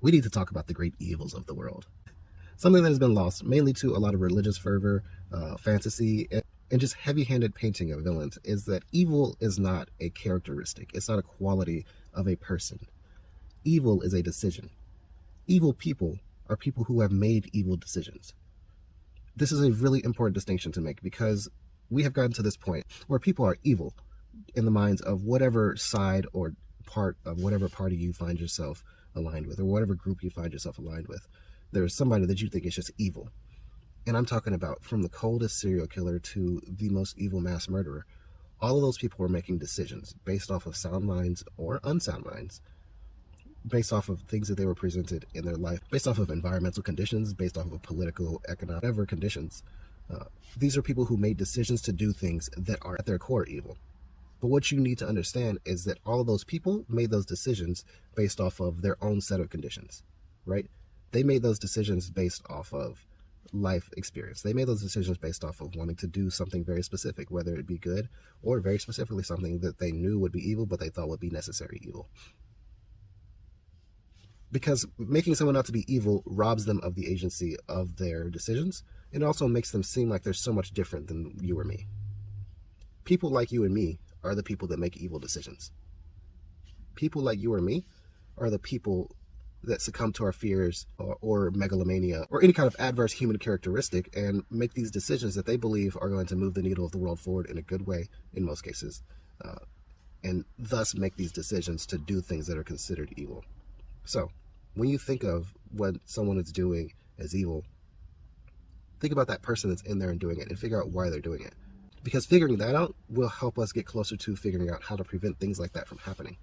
we need to talk about the great evils of the world. Something that has been lost mainly to a lot of religious fervor, fantasy, and just heavy-handed painting of villains is that evil is not a characteristic. It's not a quality of a person. Evil is a decision. Evil people are people who have made evil decisions. This is a really important distinction to make because we have gotten to this point where people are evil in the minds of whatever side or part of whatever party you find yourself aligned with, or whatever group you find yourself aligned with. There's somebody that you think is just evil. And I'm talking about from the coldest serial killer to the most evil mass murderer. All of those people were making decisions based off of sound minds or unsound minds, based off of things that they were presented in their life, based off of environmental conditions, based off of political, economic, whatever conditions. These are people who made decisions to do things that are at their core evil. But what you need to understand is that all of those people made those decisions based off of their own set of conditions, right? They made those decisions based off of life experience. They made those decisions based off of wanting to do something very specific, whether it be good or very specifically something that they knew would be evil, but they thought would be necessary evil. Because making someone out to be evil robs them of the agency of their decisions. It also makes them seem like they're so much different than you or me. People like you and me are the people that make evil decisions. People like you or me are the people that succumb to our fears or megalomania or any kind of adverse human characteristic and make these decisions that they believe are going to move the needle of the world forward in a good way in most cases, and thus make these decisions to do things that are considered evil. So when you think of what someone is doing as evil, think about that person that's in there and doing it and figure out why they're doing it. Because figuring that out will help us get closer to figuring out how to prevent things like that from happening.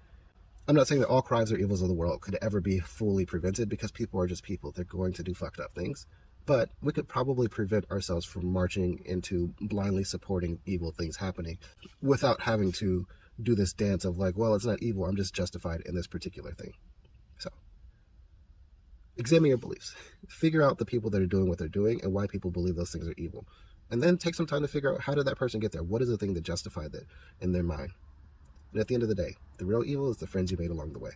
I'm not saying that all crimes or evils of the world could ever be fully prevented because people are just people. They're going to do fucked up things. But we could probably prevent ourselves from marching into blindly supporting evil things happening without having to do this dance of like, well, it's not evil. I'm just justified in this particular thing. So examine your beliefs. Figure out the people that are doing what they're doing and why people believe those things are evil. And then take some time to figure out how did that person get there? What is the thing that justified that in their mind? And at the end of the day, the real evil is the friends you made along the way.